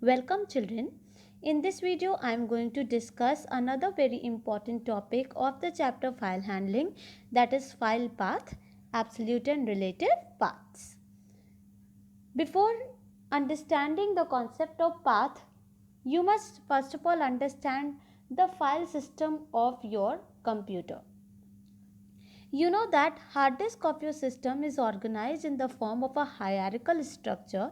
Welcome children. In this video I am going to discuss another very important topic of the chapter file handling, that is file path, absolute and relative paths. Before understanding the concept of path, you must first of all understand the file system of your computer. You know that hard disk of your system is organized in the form of a hierarchical structure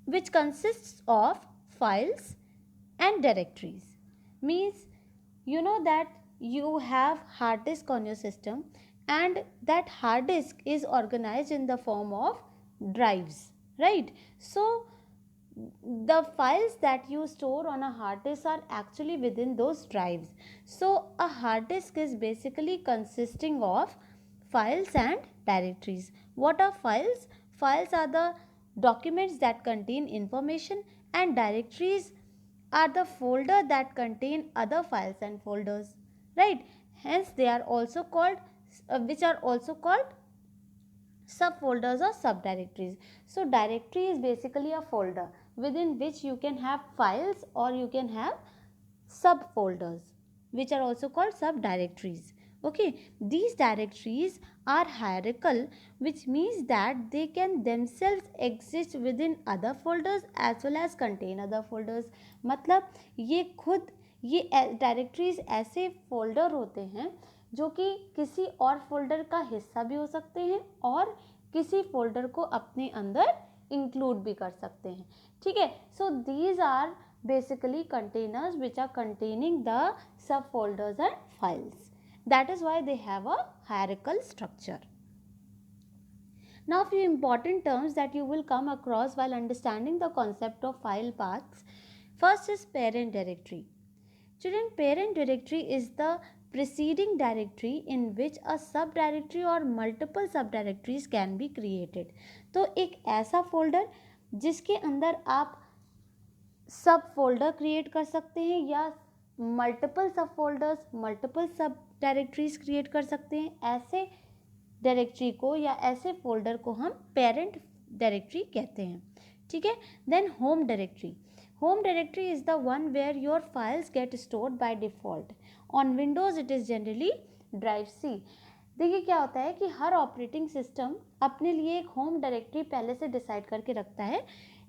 which consists of files and directories. Means you know that you have hard disk on your system, and that hard disk is organized in the form of drives, right? So the files that you store on a hard disk are actually within those drives. So a hard disk is basically consisting of files and directories. What are files? Files are the documents that contain information, and directories are the folder that contain other files and folders, right? Hence they are also called which are also called subfolders or subdirectories. So directory is basically a folder within which you can have files or you can have subfolders, which are also called subdirectories. Okay, these directories are hierarchical, which means that they can themselves exist within other folders as well as contain other folders. मतलब ये directories ऐसे folder होते हैं जो कि किसी और folder का हिस्सा भी हो सकते हैं और किसी फोल्डर को अपने अंदर इंक्लूड भी कर सकते हैं. ठीक है. So these are basically containers which are containing the subfolders and files. That is why they have a hierarchical structure. Now few important terms that you will come across while understanding the concept of file paths. First is parent directory. Children, parent directory is the preceding directory in which a subdirectory or multiple subdirectories can be created. तो एक ऐसा folder जिसके अंदर आप सब folder create कर सकते हैं या मल्टीपल सब फोल्डर्स मल्टीपल सब डायरेक्टरीज क्रिएट कर सकते हैं. ऐसे डायरेक्टरी को या ऐसे फोल्डर को हम पेरेंट डायरेक्टरी कहते हैं. ठीक है. Then home directory. Home directory is the one where your files get stored by default. On Windows it is generally drive C. देखिए क्या होता है कि हर ऑपरेटिंग सिस्टम अपने लिए एक होम डायरेक्टरी पहले से डिसाइड करके रखता है.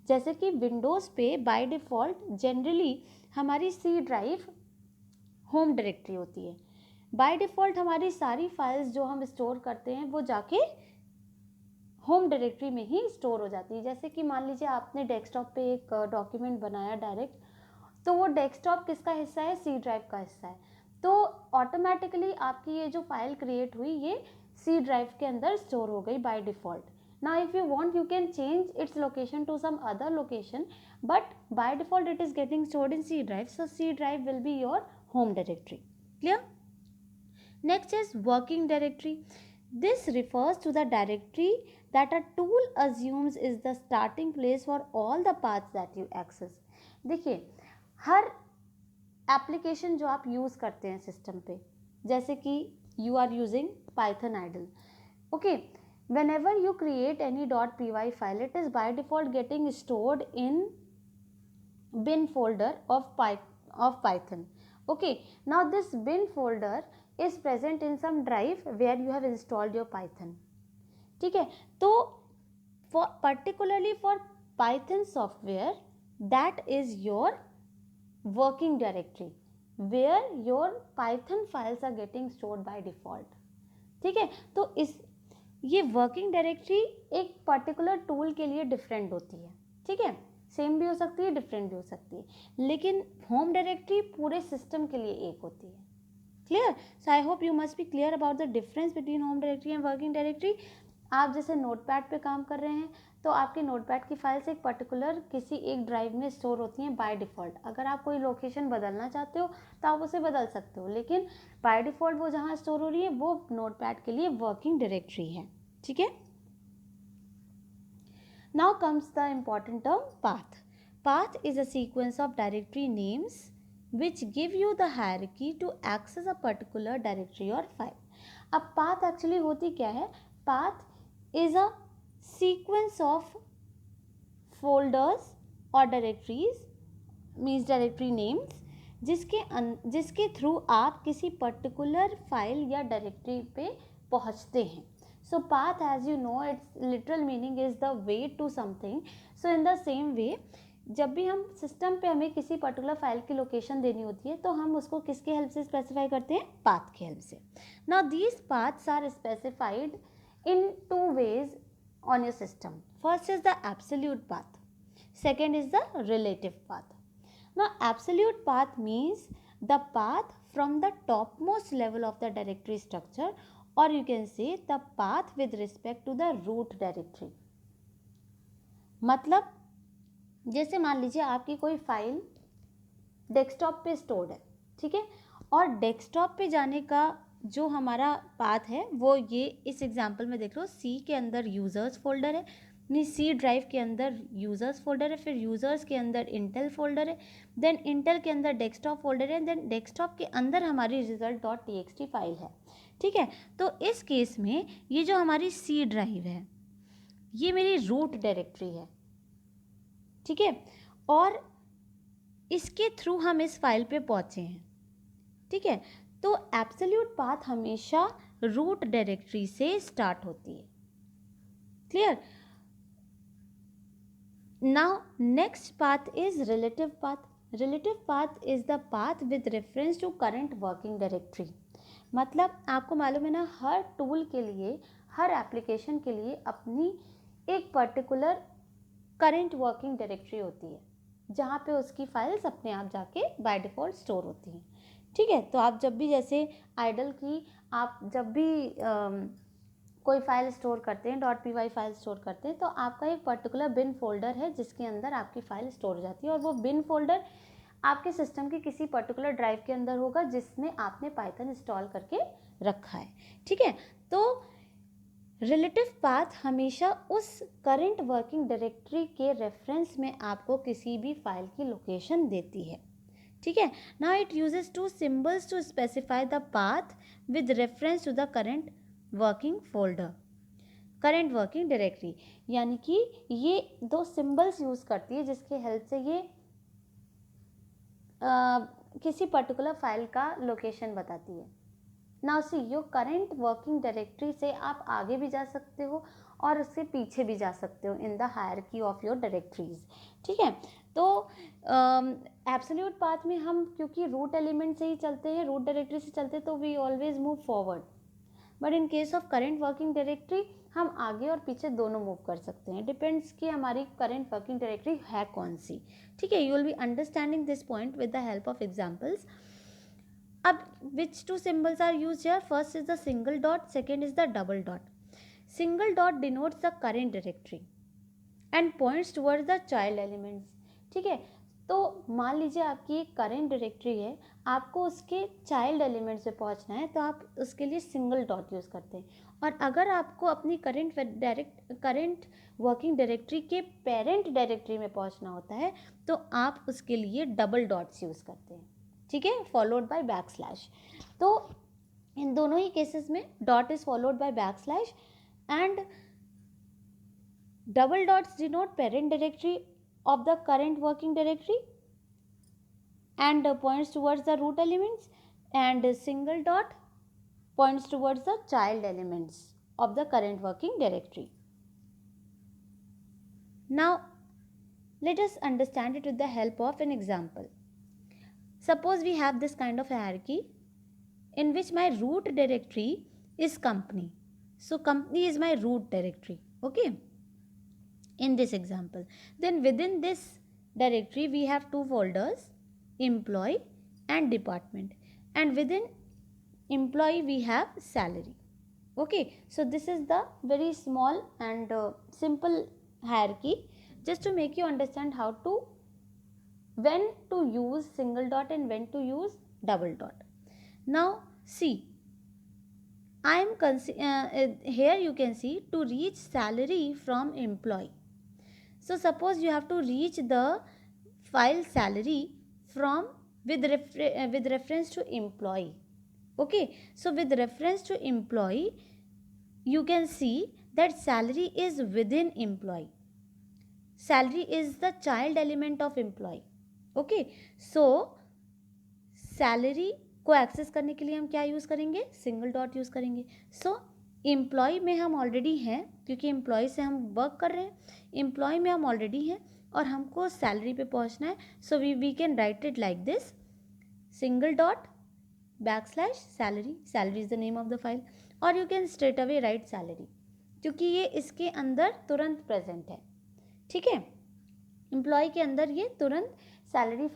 जैसे कि विंडोज़ पे बाय डिफ़ॉल्ट जनरली हमारी सी ड्राइव होम डायरेक्टरी होती है. बाय डिफ़ॉल्ट हमारी सारी फाइल्स जो हम स्टोर करते हैं वो जाके होम डायरेक्टरी में ही स्टोर हो जाती है. जैसे कि मान लीजिए आपने डेस्कटॉप पे एक डॉक्यूमेंट बनाया डायरेक्ट, तो वो डेस्कटॉप किसका हिस्सा है? सी ड्राइव का हिस्सा है. तो ऑटोमेटिकली आपकी ये जो फाइल क्रिएट हुई ये सी ड्राइव के अंदर स्टोर हो गई by default. Now if you want you can change its location to some other location, but by default it is getting stored in C drive. So C drive will be your home directory. Clear? Next is working directory. This refers to the directory that a tool assumes is the starting place for all the paths that you access. देखिए हर application जो आप use करते हैं system पे, जैसे कि you are using Python IDLE. Okay, whenever you create any .py file, it is by default getting stored in bin folder of Python. Okay, now this bin folder is present in some drive where you have installed your Python. ठीक है. तो for particularly for Python software, that is your working directory where your Python files are getting stored by default. ठीक है. तो इस ये working directory एक particular tool के लिए डिफरेंट होती है. ठीक है. सेम भी हो सकती है, डिफरेंट भी हो सकती है, लेकिन होम डायरेक्टरी पूरे सिस्टम के लिए एक होती है. Clear? So I hope you must be clear about the difference between home directory and working directory. आप जैसे नोटपैड पे काम कर रहे हैं तो आपके नोटपैड की फाइल्स एक पर्टिकुलर किसी एक ड्राइव में स्टोर होती हैं बाय डिफ़ॉल्ट. अगर आप कोई लोकेशन बदलना चाहते हो तो आप उसे बदल सकते हो, लेकिन बाय डिफ़ॉल्ट वो जहाँ स्टोर हो रही है वो नोटपैड के लिए वर्किंग डायरेक्टरी है. ठीक है. Now comes the important term path. Path is a sequence of directory names which give you the hierarchy to access a particular directory or file. अब path actually होती क्या है? Path is a sequence of folders और directories means directory names जिसके through आप किसी particular file या directory पे पहुंचते हैं. So path, as you know, its literal meaning is the way to something. So in the same way, जब भी हम सिस्टम पे हमें किसी पर्टिकुलर फाइल की लोकेशन देनी होती है तो हम उसको किसके हेल्प से स्पेसिफाई करते हैं? पाथ के हेल्प से. Now these paths are specified in two ways on your system. First is the absolute path, second is the relative path. Now absolute path means the path from the top most level of the directory structure, or you can say the path with respect to the root directory. मतलब जैसे मान लीजिए आपकी कोई file desktop पे stored है, ठीक है, और डेस्कटॉप पे जाने का जो हमारा पाथ है वो ये इस एग्जांपल में देख लो. सी के अंदर यूज़र्स फोल्डर है, नहीं सी ड्राइव के अंदर यूज़र्स फोल्डर है, फिर यूज़र्स के अंदर इंटेल फोल्डर है, देन इंटेल के अंदर डेस्कटॉप फोल्डर है, देन डेस्कटॉप के अंदर हमारी result.txt फाइल है. ठीक है, तो इस केस में ये जो हमारी सी ड्राइव है ये मेरी रूट डायरेक्टरी है. ठीक है, और इसके थ्रू हम इस फाइल पे पहुंचे हैं. ठीक है, तो एब्सोल्यूट पाथ हमेशा रूट डायरेक्टरी से स्टार्ट होती है. Clear? Now next path is relative path. Relative path is the path with reference to current working directory. मतलब आपको मालूम है ना, हर टूल के लिए, हर एप्लीकेशन के लिए अपनी एक पर्टिकुलर करंट वर्किंग डायरेक्टरी होती है जहाँ पे उसकी फाइल्स अपने आप जाके बाय डिफ़ॉल्ट स्टोर होती हैं. ठीक है, तो आप जब भी जैसे आइडल की आप जब भी कोई फाइल स्टोर करते हैं, .py फाइल स्टोर करते हैं, तो आपका एक पर्टिकुलर बिन फोल्डर है जिसके अंदर आपकी फाइल स्टोर हो जाती है, और वो बिन फोल्डर आपके सिस्टम की किसी पर्टिकुलर ड्राइव के अंदर होगा जिसमें आपने पाइथन इंस्टॉल करके रखा है. ठीक है, तो रिलेटिव पाथ हमेशा उस करंट वर्किंग डायरेक्टरी के रेफरेंस में आपको किसी भी फाइल की लोकेशन देती है. ठीक है, now it uses two symbols to specify the path with reference to the current working folder, current working directory. यानी कि ये दो सिंबल्स यूज करती है जिसके हेल्प से ये किसी पर्टिकुलर फाइल का लोकेशन बताती है. Now see, your current working directory से आप आगे भी जा सकते हो और उससे पीछे भी जा सकते हो in the hierarchy of your directories. ठीक है, तो एब्सोल्यूट पाथ में हम क्योंकि रूट एलिमेंट से ही चलते हैं, रूट डायरेक्टरी से चलते हैं, तो we always move forward. But in case of current working directory हम आगे और पीछे दोनों मूव कर सकते हैं. डिपेंड्स कि हमारी करंट वर्किंग डायरेक्टरी है कौन सी. ठीक है, you will be understanding this point with the help of examples. अब which two symbols are used here? First is the single dot, second is the double dot. Single dot denotes the current directory and points towards the child elements. ठीक है, तो मान लीजिए आपकी एक current directory है, आपको उसके चाइल्ड एलिमेंट्स पे पहुंचना है, तो आप उसके लिए सिंगल डॉट यूज़ करते हैं. और अगर आपको अपनी करंट वर्किंग डायरेक्टरी के पेरेंट डायरेक्टरी में पहुंचना होता है तो आप उसके लिए डबल डॉट्स यूज़ करते हैं. ठीक है, फॉलोड बाय बैकस्लैश. तो इन दोनों ही केसेस में dot is followed by backslash and double dots denote parent directory of the current working directory and points towards the root elements, and single dot points towards the child elements of the current working directory. Now let us understand it with the help of an example. Suppose we have this kind of hierarchy in which my root directory is company. So company is my root directory. Okay, in this example, then within this directory we have two folders, employee and department, and within employee we have salary. Okay, so this is the very small and simple hierarchy just to make you understand how to when to use single dot and when to use double dot. Now see, I am here you can see to reach salary from employee. So suppose you have to reach the file salary from with reference to employee. Okay, so with reference to employee you can see that salary is within employee. Salary is the child element of employee. Okay, so salary को access करने के लिए हम क्या use करेंगे, single dot use करेंगे. सो employ में हम ऑलरेडी हैं, क्योंकि एम्प्लॉय से हम वर्क कर रहे हैं, एम्प्लॉय में हम ऑलरेडी हैं और हमको सैलरी पे पहुंचना है. So we can write it like this, single dot backslash salary. Salary is the name of the file. और you can straight away write salary, क्योंकि ये इसके अंदर तुरंत प्रेजेंट है. ठीक है, एम्प्लॉय के अंदर ये तुरंत सैलरी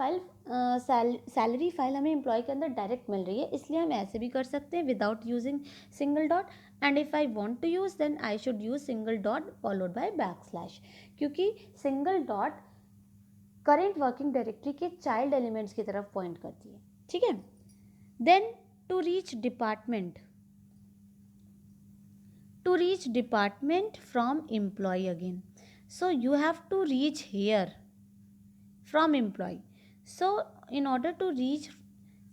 फाइल हमें एम्प्लॉय के अंदर डायरेक्ट मिल रही है, इसलिए हम ऐसे भी कर सकते हैं without using single dot. And if I want to use then I should use single dot followed by backslash, क्योंकि single dot current working directory के चाइल्ड एलिमेंट्स की तरफ पॉइंट करती है. ठीक है, then to reach department from employee again. So you have to reach here from employee. So in order to reach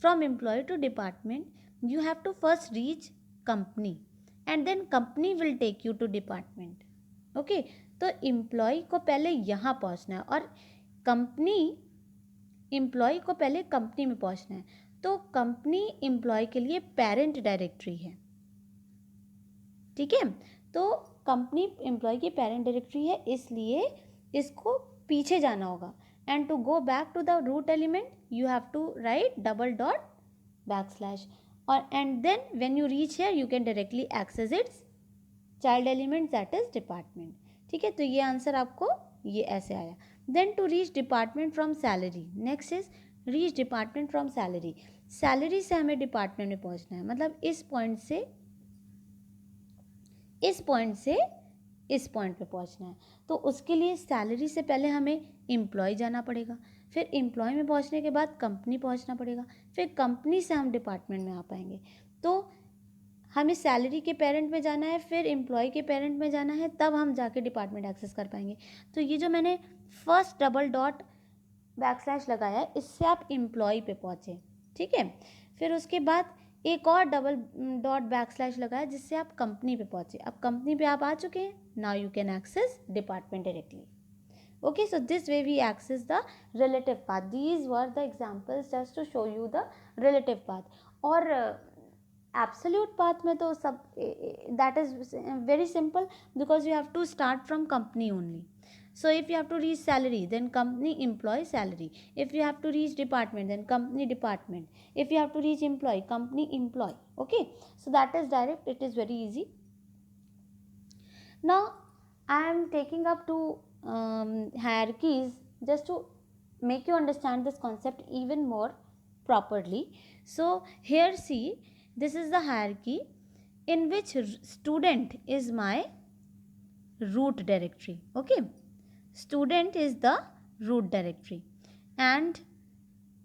from employee to department, you have to first reach company and then company will take you to department. Okay, तो employee को पहले यहाँ पहुँचना है और company employee को पहले company में पहुँचना है. तो company employee के लिए parent directory है. ठीक है, तो कंपनी एम्प्लॉय की पेरेंट डायरेक्टरी है, इसलिए इसको पीछे जाना होगा. And to go back to the root element you have to write double dot backslash, और and then when you reach here you can directly access its child element that is department. ठीक है, तो ये answer आपको ये ऐसे आया. Then to reach department from salary, next is reach department from salary. Salary से हमें डिपार्टमेंट में पहुंचना है, मतलब इस पॉइंट से इस पॉइंट पे पहुंचना है. तो उसके लिए सैलरी से पहले हमें एम्प्लॉय जाना पड़ेगा, फिर एम्प्लॉय में पहुंचने के बाद कंपनी पहुंचना पड़ेगा, फिर कंपनी से हम डिपार्टमेंट में आ पाएंगे. तो हमें सैलरी के पेरेंट में जाना है, फिर एम्प्लॉय के पेरेंट में जाना है, तब हम जाके डिपार्टमेंट एक्सेस कर पाएंगे. तो ये जो मैंने फर्स्ट डबल डॉट बैकस्लैश लगाया है, इससे आप एम्प्लॉय पे पहुँचे. ठीक है, फिर उसके बाद एक और डबल डॉट बैकस्लैश लगाया जिससे आप कंपनी पे पहुंचे. अब कंपनी पे आप आ चुके हैं, now you can access department directly. Okay, so this way we access the relative path. These were the examples just to show you the relative path. और एब्सोल्यूट पाथ में तो सब that is very simple, because you have to start from company only. So if you have to reach salary, then company employee salary. If you have to reach department, then company department. If you have to reach employee, company employee. Okay, so that is direct, it is very easy. Now I am taking up to hierarchies just to make you understand this concept even more properly. So here see, this is the hierarchy in which student is my root directory. Okay, student is the root directory and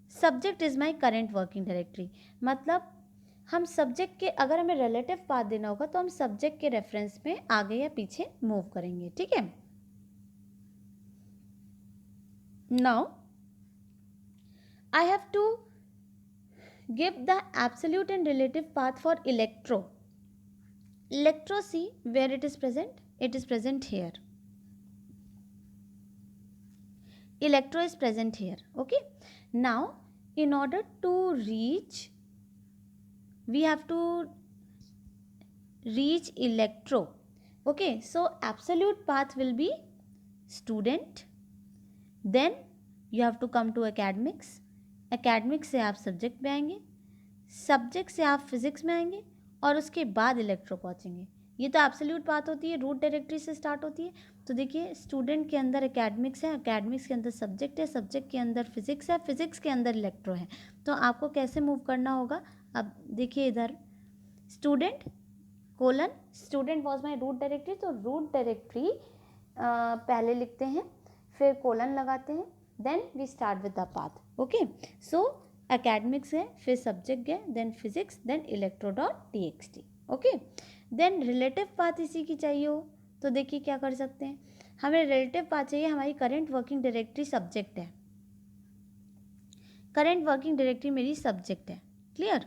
subject is my current working directory. मतलब हम subject के, अगर हमें relative path देना होगा तो हम subject के रेफरेंस में आगे या पीछे मूव करेंगे. ठीक है, now I have to give the absolute and relative path for electro. Electro see where it is present, it is present here. Electro is present here. Okay, now in order to reach, we have to reach electro. Okay, so absolute path will be student, then you have to come to academics. academics से आप subject में आएंगे, subject से आप physics में आएंगे और उसके बाद इलेक्ट्रो पहुँचेंगे. ये तो एब्सोल्यूट बात होती है, रूट डायरेक्टरी से स्टार्ट होती है. तो देखिए, स्टूडेंट के अंदर एकेडमिक्स है, एकेडमिक्स के अंदर सब्जेक्ट है, सब्जेक्ट के अंदर फिजिक्स है, फिजिक्स के अंदर इलेक्ट्रो है. तो आपको कैसे मूव करना होगा, अब देखिए इधर student colon, student was my root directory. तो रूट डायरेक्टरी पहले लिखते हैं, फिर कोलन लगाते हैं, then we start with the path. Okay, so academics है, फिर सब्जेक्ट है, then physics, then electro dot txt. Okay, then relative path इसी की चाहिए हो तो देखिए क्या कर सकते हैं. हमें रिलेटिव पाथ चाहिए, हमारी करंट वर्किंग डायरेक्टरी सब्जेक्ट है, करंट वर्किंग डायरेक्टरी मेरी सब्जेक्ट है. Clear,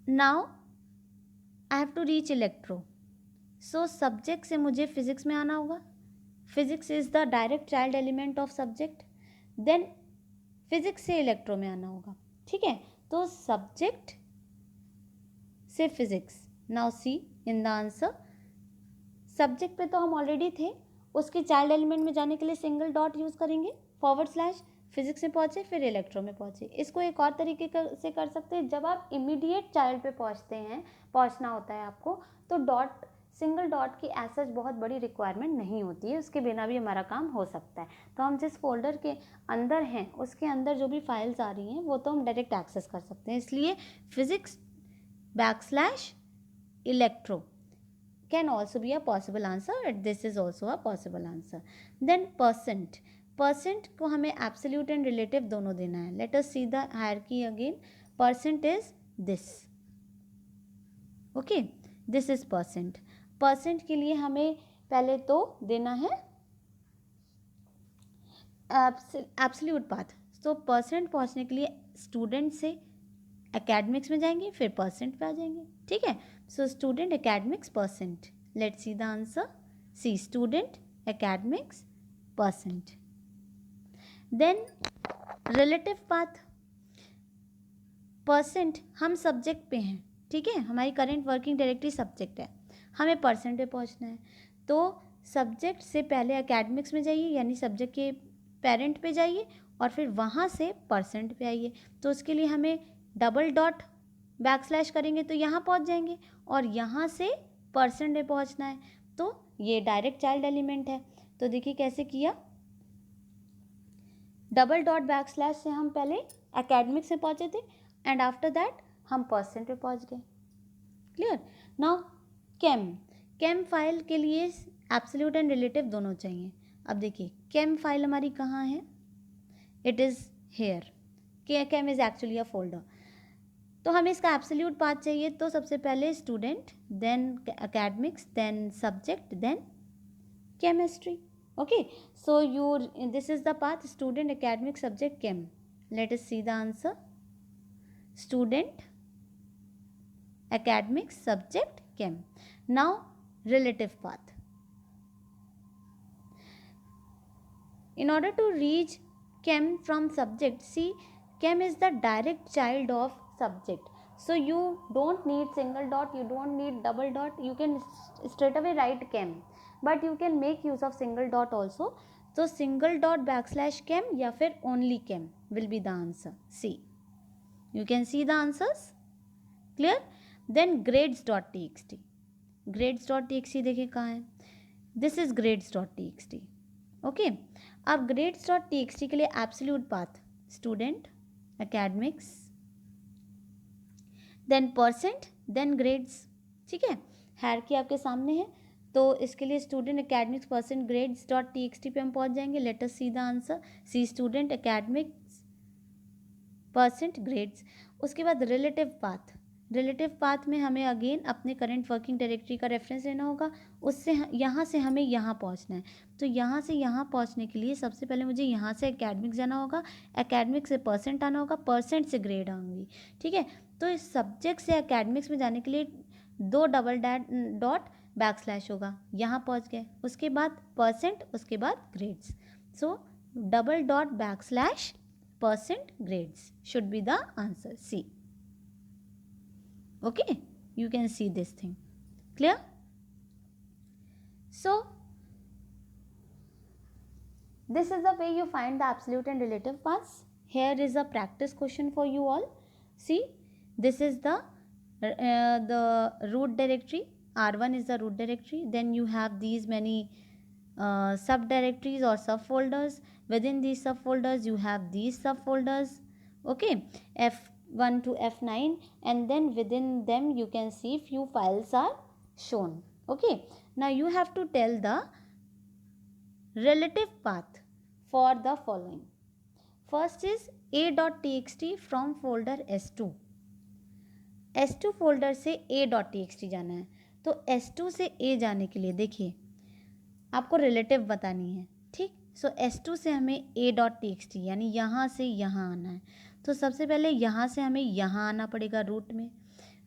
now I have to reach electro. So subject से मुझे फिजिक्स में आना होगा, physics is the direct child element of subject, then physics से इलेक्ट्रो में आना होगा, ठीक है। तो सब्जेक्ट से physics, now see in the answer, subject पे तो हम ऑलरेडी थे, उसके चाइल्ड एलिमेंट में जाने के लिए सिंगल डॉट यूज करेंगे, फॉरवर्ड स्लैश, फिजिक्स में पहुंचे फिर इलेक्ट्रो में पहुंचे। इसको एक और तरीके से कर सकते हैं, जब आप इमीडिएट चाइल्ड पे पहुंचते हैं, पहुंचना होता है आपको, तो डॉट, सिंगल डॉट की ऐसा बहुत बड़ी रिक्वायरमेंट नहीं होती है, उसके बिना भी हमारा काम हो सकता है। तो हम जिस फोल्डर के अंदर हैं उसके अंदर जो भी फाइल्स आ रही हैं वो तो हम डायरेक्ट एक्सेस कर सकते हैं, इसलिए physics backslash electro can also be a possible answer, and this is also a possible answer. Then percent, percent को हमें absolute and relative दोनों देना है. Let us see the hierarchy again. Percent is this, okay, this is percent. percent के लिए हमें पहले तो देना है absolute path. तो percent पहुंचने के लिए स्टूडेंट से एकेडमिक्स में जाएंगे फिर परसेंट पे आ जाएंगे, ठीक है। So student academics percent, let's see the answer, see student academics percent. Then relative path, percent हम सब्जेक्ट पे हैं, ठीक है, हमारी करंट वर्किंग डायरेक्टरी सब्जेक्ट है, हमें परसेंट पे पहुंचना है, तो सब्जेक्ट से पहले एकेडमिक्स में जाइए, यानी सब्जेक्ट के पेरेंट पे जाइए और फिर वहाँ से परसेंट पे आइए। तो उसके लिए हमें डबल डॉट बैकस्लैश करेंगे तो यहाँ पहुँच जाएंगे और यहाँ से परसेंट पे पहुँचना है, तो ये डायरेक्ट चाइल्ड एलिमेंट है। तो देखिए कैसे किया, डबल डॉट बैकस्लैश से हम पहले एकेडमिक से पहुँचे थे एंड आफ्टर दैट हम परसेंट पे पहुँच गए। क्लियर। नाउ केम फाइल के लिए एब्सोल्यूट एंड रिलेटिव दोनों चाहिए। अब देखिए केम फाइल हमारी कहाँ है, it is here, chem is actually a folder. तो हमें इसका एब्सोल्यूट पाथ चाहिए, तो सबसे पहले student, then academics, then subject, then chemistry. Okay, so this is the path, student academic subject chem. Let us see the answer, student academics subject chem. Now relative path, in order to reach chem from subject, see chem is the direct child of subject, so you don't need single dot, you don't need double dot, you can straight away write chem, but you can make use of single dot also. So single dot backslash chem या फिर only chem will be the answer. See, you can see the answers. Clear? Then grades.txt, grades.txt देखिए कहाँ है, this is grades.txt। Okay, अब grades.txt के लिए absolute path, student academics, then percent, then grades, ठीक है, हायरार्की आपके सामने है। तो इसके लिए स्टूडेंट एकेडमिक्स परसेंट grades.txt पे हम पहुंच जाएंगे। Let us see the answer, see student academics percent grades. उसके बाद रिलेटिव पाथ, रिलेटिव पाथ में हमें अगेन अपने करंट वर्किंग डायरेक्टरी का रेफरेंस लेना होगा, उससे यहाँ से हमें यहाँ पहुँचना है। तो यहाँ से यहाँ पहुँचने के लिए सबसे पहले मुझे यहाँ से एकेडमिक जाना होगा, एकेडमिक से परसेंट आना होगा, परसेंट से ग्रेड आऊँगी, ठीक है। तो इस सब्जेक्ट से एकेडमिक्स में जाने के लिए दो डबल डॉट बैकस्लैश होगा, यहाँ पहुँच गए, उसके बाद परसेंट, उसके बाद grades. So double dot backslash percent grades should be the answer, C. Okay, you can see this thing. Clear? So this is the way you find the absolute and relative paths. Here is a practice question for you all. See, this is the root directory, R1 is the root directory, then you have these many subdirectories or subfolders. Within these subfolders you have these subfolders, okay, F1 to F9, and then within them you can see few files are shown. Okay, now you have to tell the relative path for the following. First is a.txt from folder S2, S2 folder से a.txt जाना है। तो S2 से a जाने के लिए देखिए आपको रिलेटिव बतानी है, ठीक। सो S2 से हमें a.txt यानी यहाँ से यहाँ आना है। तो सबसे पहले यहाँ से हमें यहाँ आना पड़ेगा रूट में,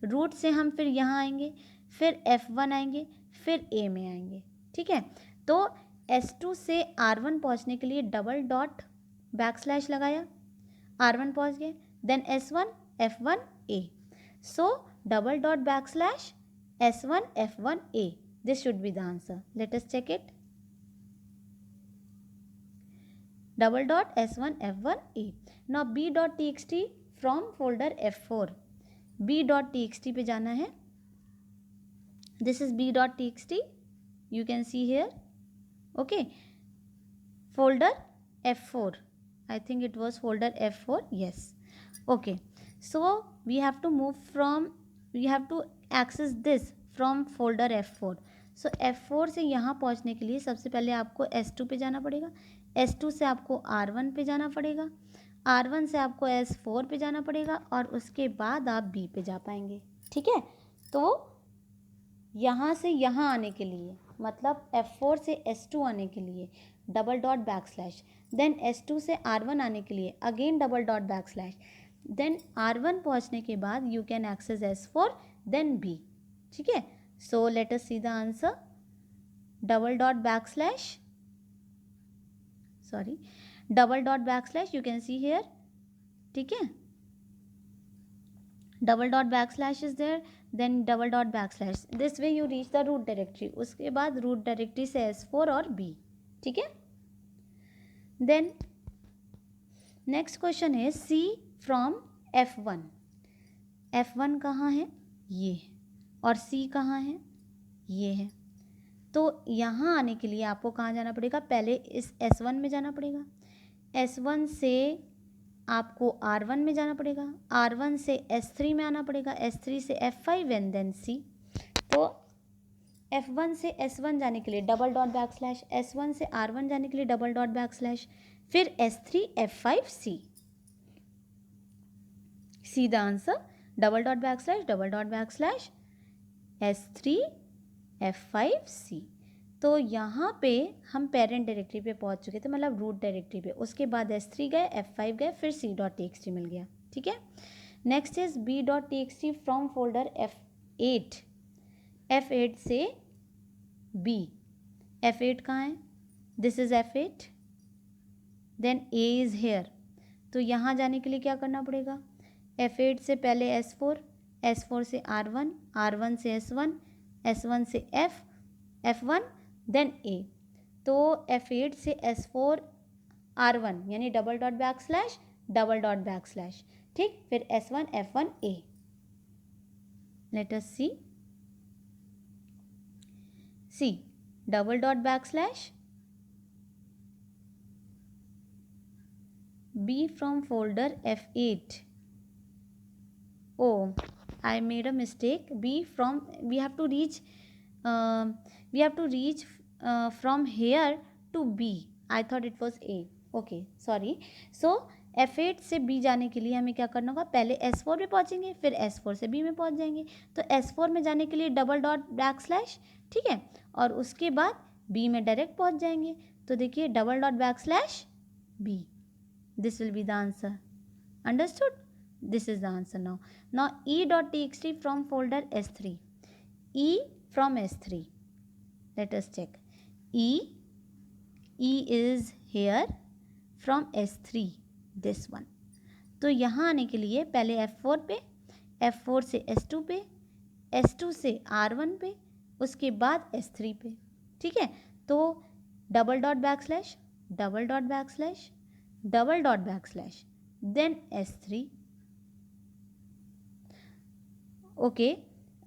रूट से हम फिर यहाँ आएंगे, फिर F1 आएंगे, फिर ए में आएंगे, ठीक है। तो S2 से R1 पहुंचने के लिए डबल डॉट बैक स्लैश लगाया, R1 पहुंच गए, then S1 F1 A, so double dot backslash S1 F1 A, this should be the answer. Let us check it. Double dot S1 F1 A. Now B dot txt from folder F4. B dot txt पे जाना है. This is B dot txt. You can see here. Okay. Folder F4. I think it was folder F4. Yes. Okay. So we have to access this from folder F4. So F4 से यहाँ पहुँचने के लिए सबसे पहले आपको S2 पे जाना पड़ेगा, S2 से आपको R1 पे जाना पड़ेगा, R1 से आपको S4 पे जाना पड़ेगा और उसके बाद आप B पे जा पाएंगे, ठीक है। तो यहाँ से यहाँ आने के लिए, मतलब F4 से S2 आने के लिए double dot backslash, then S2 से R1 आने के लिए again double dot backslash, then R1 पहुँचने के बाद you can access S4 then B, ठीक है। So let us see the answer. Double dot backslash. Sorry, double dot backslash. You can see here. ठीक है. Double dot backslash is there. Then double dot backslash. This way you reach the root directory. उसके बाद root directory से S4 और B. ठीक है. Then next question is C from F1. F1 कहाँ है? ये. और C कहाँ है? ये है। तो यहाँ आने के लिए आपको कहाँ जाना पड़ेगा? पहले इस S1 में जाना पड़ेगा, S1 से आपको R1 में जाना पड़ेगा, R1 से S3 में आना पड़ेगा, S3 से F5 एंड देन C। तो F1 से S1 जाने के लिए double dot backslash, S1 से R1 जाने के लिए डबल डॉट बैक स्लैश, फिर S3 F5 C। C the answer, double dot back slash S3 F5 C। तो यहाँ पे हम पेरेंट डायरेक्टरी पे पहुँच चुके थे, मतलब रूट डायरेक्टरी पे। उसके बाद S3 गए, F5 गए, फिर C डॉट txt मिल गया, ठीक है। Next is B dot txt from folder F8। F8 से B, F8 कहाँ है? This is F8, then A is here. तो यहाँ जाने के लिए क्या करना पड़ेगा? F8 से पहले S4, S4 से R1, R1 से S1, S1 से F1 देन A। तो F8 से S4 R1 यानी डबल डॉट बैक स्लैश, ठीक, फिर S1 F1 A। Let us see double dot backslash B from folder F8. Oh, I made a mistake. We have to reach from here to B. I thought it was A. Okay, sorry. So F8 से B जाने के लिए हमें क्या करना होगा? पहले S4 पे पहुँचेंगे, फिर S4 से B में पहुँच जाएंगे। तो S4 में जाने के लिए डबल डॉट बैक स्लैश, ठीक है, और उसके बाद B में डायरेक्ट पहुँच जाएंगे। तो देखिए double dot backslash B, this will be the answer. Understood? This is the answer now. Now E dot txt from folder S3. E from S3. Let us check. E is here from S3. This one. तो यहाँ आने के लिए पहले F4 पे, F4 से S2 पे, S2 से R1 पे, उसके बाद S3 पे, ठीक है। तो double dot backslash, double dot backslash, double dot backslash, then S3। Okay,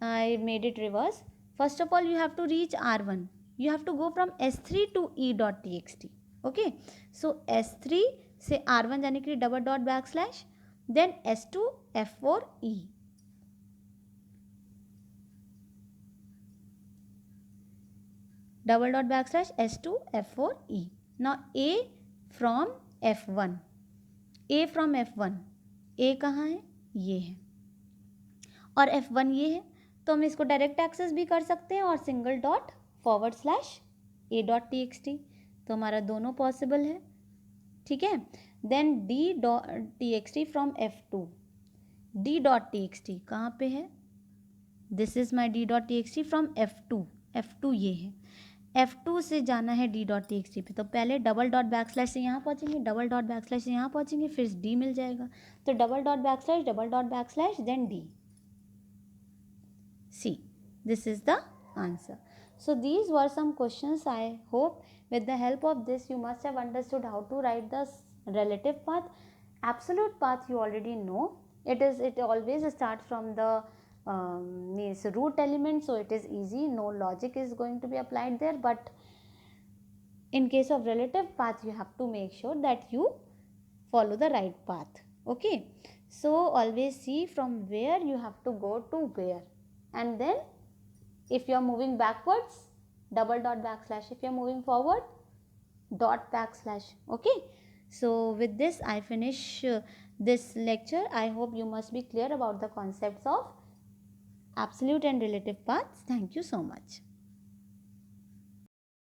I made it reverse. First of all, you have to reach R1. You have to go from S3 to E dot txt. Okay, so S3 से R1 जाने के लिए double dot backslash, then S2 F4 E। Double dot backslash S2 F4 E। Now A from F1. A from F1. A कहाँ है? ये है, और F1 ये है। तो हम इसको डायरेक्ट एक्सेस भी कर सकते हैं और single dot forward slash A dot txt। तो हमारा दोनों पॉसिबल है, ठीक है। Then D dot txt from F2। D dot txt कहाँ पे है? This is my D dot txt from F2। F2 ये है, F2 से जाना है d.txt पे, तो पहले डबल डॉट बैक स्लैश से यहाँ पहुँचेंगे, डबल डॉट बैक स्लैश से यहाँ पहुँचेंगे, फिर d मिल जाएगा, तो double dot backslash then d. See, this is the answer. So these were some questions. I hope with the help of this you must have understood how to write the relative path. Absolute path you already know. It always starts from the means root element, so it is easy. No logic is going to be applied there. But in case of relative path, you have to make sure that you follow the right path. Okay. So always see from where you have to go to where, and then if you are moving backwards, double dot backslash. If you are moving forward, dot backslash. Okay. So with this I finish this lecture. I hope you must be clear about the concepts of absolute and relative paths. Thank you so much.